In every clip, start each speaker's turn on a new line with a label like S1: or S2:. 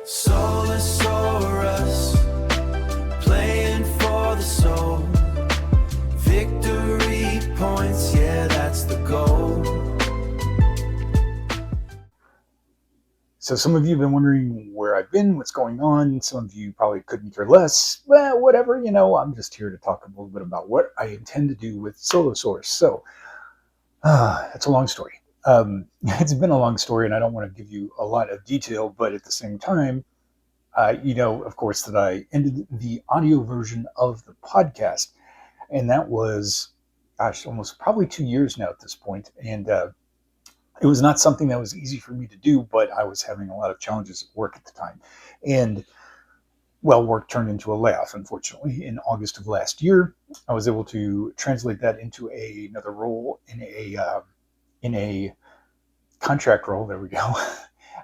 S1: Solosaurus, playing for the soul. Victory points, yeah, that's the goal.
S2: So some of you have been wondering where I've been, what's going on. Some of you probably couldn't care less. Well, whatever, I'm just here to talk a little bit about what I intend to do with Solosaurus. So it's a long story. It's been a long story, and I don't want to give you a lot of detail, but at the same time, you know, of course, that I ended the audio version of the podcast, and that was, gosh, almost probably 2 years now at this point. And it was not something that was easy for me to do, but I was having a lot of challenges at work at the time. And well, work turned into a layoff, unfortunately, in August of last year. I was able to translate that into another role in a contract role. There we go.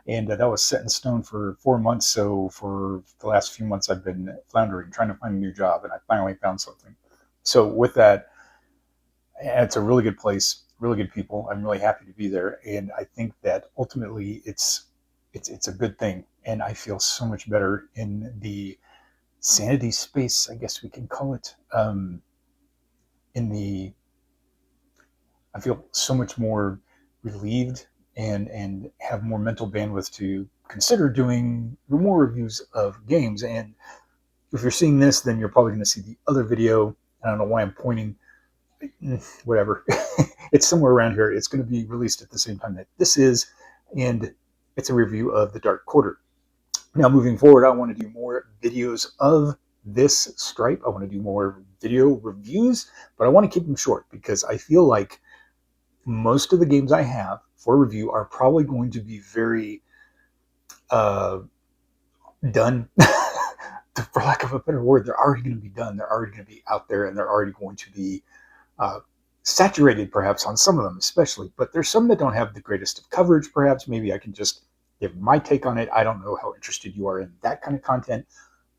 S2: And that was set in stone for 4 months. So for the last few months, I've been floundering, trying to find a new job, and I finally found something. So with that, it's a really good place, really good people. I'm really happy to be there, and I think that ultimately it's a good thing, and I feel so much better in the sanity space, I guess we can call it. In the I feel so much more relieved and have more mental bandwidth to consider doing more reviews of games. And if you're seeing this, then you're probably going to see the other video. I don't know why I'm pointing. Whatever. It's somewhere around here. It's going to be released at the same time that this is, and it's a review of The Dark Quarter. Now, moving forward, I want to do more videos of this stripe. I want to do more video reviews, but I want to keep them short because I feel like most of the games I have for review are probably going to be very done. For lack of a better word, they're already going to be done. They're already going to be out there, and they're already going to be saturated, perhaps, on some of them especially. But there's some that don't have the greatest of coverage, perhaps. Maybe I can just give my take on it. I don't know how interested you are in that kind of content,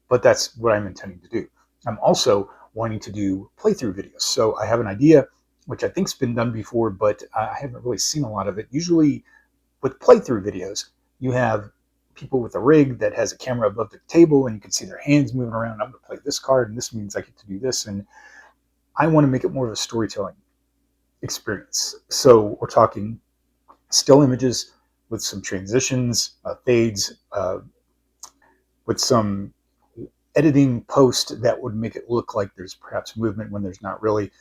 S2: but that's what I'm intending to do. I'm also wanting to do playthrough videos. So I have an idea, which I think's been done before, but I haven't really seen a lot of it. Usually with playthrough videos, you have people with a rig that has a camera above the table and you can see their hands moving around. I'm going to play this card and this means I get to do this. And I want to make it more of a storytelling experience. So we're talking still images with some transitions, fades, with some editing post that would make it look like there's perhaps movement when there's not really,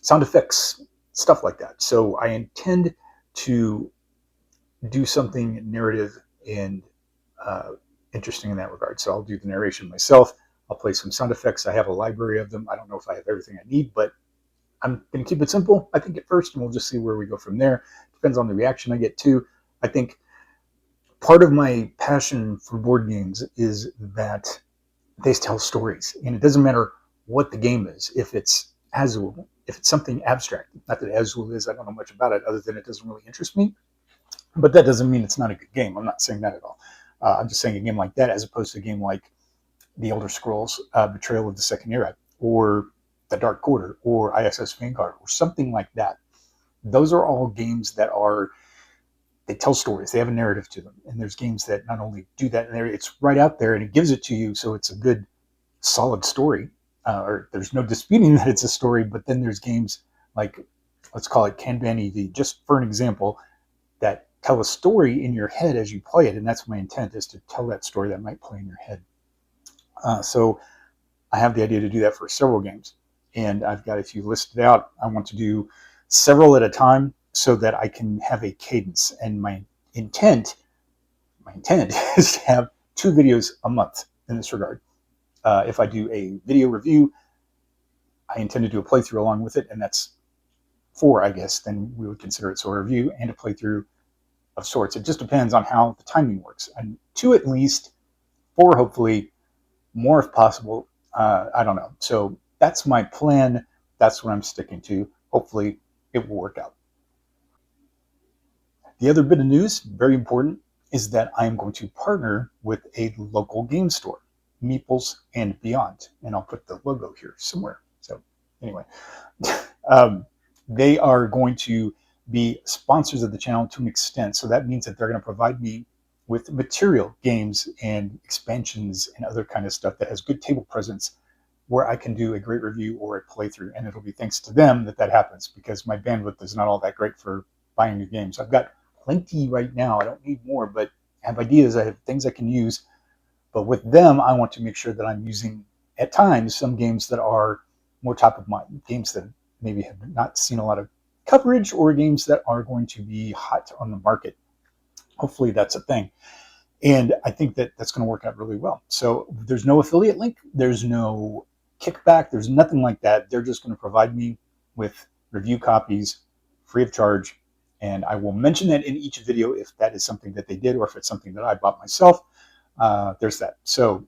S2: sound effects, stuff like that. So I intend to do something narrative and interesting in that regard. So I'll do the narration myself. I'll play some sound effects. I have a library of them. I don't know if I have everything I need, but I'm going to keep it simple, I think, at first, and we'll just see where we go from there. Depends on the reaction I get, too. I think part of my passion for board games is that they tell stories, and it doesn't matter what the game is. If it's Azul, if it's something abstract, not that Azul is, I don't know much about it other than it doesn't really interest me, but that doesn't mean it's not a good game. I'm not saying that at all. I'm just saying a game like that as opposed to a game like The Elder Scrolls, Betrayal of the Second Era, or The Dark Quarter, or ISS Vanguard, or something like that. Those are all games that they tell stories. They have a narrative to them. And there's games that not only do that, and it's right out there and it gives it to you, so it's a good, solid story. Or there's no disputing that it's a story, but then there's games like, let's call it Kanban EV, just for an example, that tell a story in your head as you play it. And that's my intent, is to tell that story that might play in your head. So I have the idea to do that for several games. And I've got a few listed out. I want to do several at a time so that I can have a cadence. And my intent is to have 2 videos a month in this regard. If I do a video review, I intend to do a playthrough along with it, and that's 4, I guess. Then we would consider it so a review and a playthrough of sorts. It just depends on how the timing works. And 2 at least, 4 hopefully, more if possible. I don't know. So that's my plan. That's what I'm sticking to. Hopefully it will work out. The other bit of news, very important, is that I'm going to partner with a local game store, Meeples and Beyond. And I'll put the logo here somewhere. So anyway, they are going to be sponsors of the channel to an extent. So that means that they're going to provide me with material, games and expansions and other kind of stuff that has good table presence, where I can do a great review or a playthrough. And it'll be thanks to them that happens, because my bandwidth is not all that great for buying new games. I've got plenty right now. I don't need more, but I have ideas. I have things I can use. But with them, I want to make sure that I'm using, at times, some games that are more top of mind, games that maybe have not seen a lot of coverage, or games that are going to be hot on the market. Hopefully that's a thing. And I think that that's going to work out really well. So there's no affiliate link. There's no kickback. There's nothing like that. They're just going to provide me with review copies free of charge. And I will mention that in each video if that is something that they did, or if it's something that I bought myself. There's that. So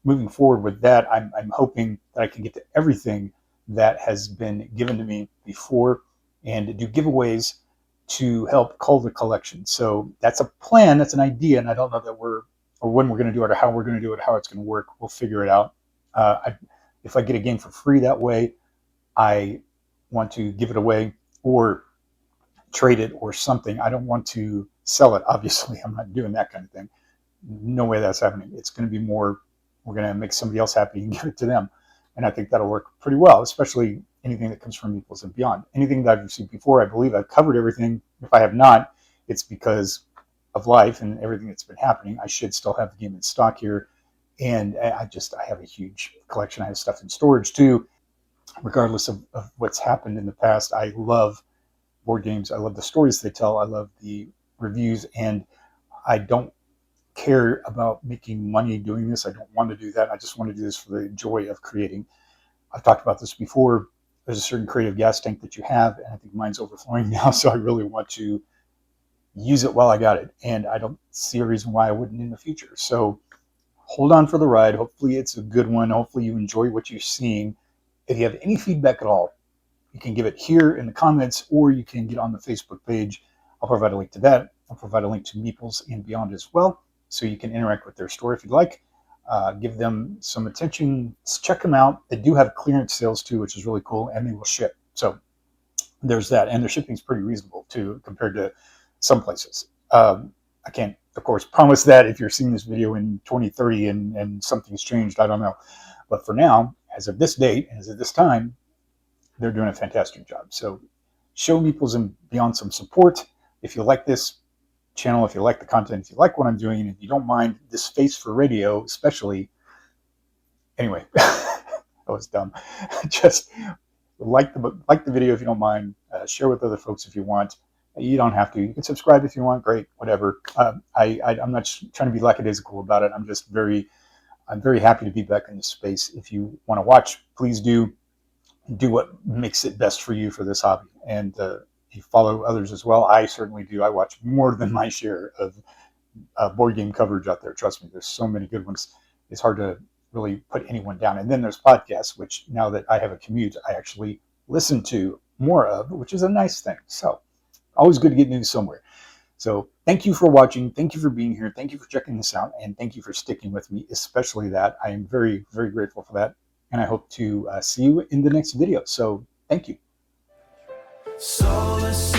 S2: moving forward with that, I'm hoping that I can get to everything that has been given to me before, and do giveaways to help cull the collection. So that's a plan, that's an idea, and I don't know that when we're going to do it, or how we're going to do it, how it's going to work. We'll figure it out. If I get a game for free that way, I want to give it away or trade it or something. I don't want to sell it, obviously. I'm not doing that kind of thing. No way that's happening. It's going to be more, we're going to make somebody else happy and give it to them. And I think that'll work pretty well, especially anything that comes from Meeples and Beyond. Anything that I've received before, I believe I've covered everything. If I have not, it's because of life and everything that's been happening. I should still have the game in stock here. And I have a huge collection. I have stuff in storage too, regardless of what's happened in the past. I love board games. I love the stories they tell. I love the reviews, and I don't care about making money doing this. I don't want to do that. I just want to do this for the joy of creating. I've talked about this before. There's a certain creative gas tank that you have, and I think mine's overflowing now, so I really want to use it while I got it, and I don't see a reason why I wouldn't in the future. So hold on for the ride. Hopefully it's a good one. Hopefully you enjoy what you're seeing. If you have any feedback at all, you can give it here in the comments, or you can get on the Facebook page. I'll provide a link to that. I'll provide a link to Meeples and Beyond as well, so you can interact with their store if you'd like. Give them some attention. Check them out. They do have clearance sales too, which is really cool, and they will ship. So there's that. And their shipping is pretty reasonable too, compared to some places. I can't, of course, promise that if you're seeing this video in 2030 and something's changed. I don't know. But for now, as of this date, as of this time, they're doing a fantastic job. So show Meeples and Beyond some support. If you like this channel, if you like the content, if you like what I'm doing, and if you don't mind this face for radio, especially. Anyway, that was dumb. Just like the video if you don't mind. Share with other folks if you want. You don't have to. You can subscribe if you want. Great, whatever. I'm not trying to be lackadaisical about it. I'm very happy to be back in this space. If you want to watch, please do what makes it best for you for this hobby, and you follow others as well. I certainly do. I watch more than my share of board game coverage out there. Trust me, there's so many good ones. It's hard to really put anyone down. And then there's podcasts, which now that I have a commute, I actually listen to more of, which is a nice thing. So always good to get news somewhere. So thank you for watching. Thank you for being here. Thank you for checking this out. And thank you for sticking with me, especially that. I am very, very grateful for that. And I hope to see you in the next video. So thank you.
S1: Solosaurus.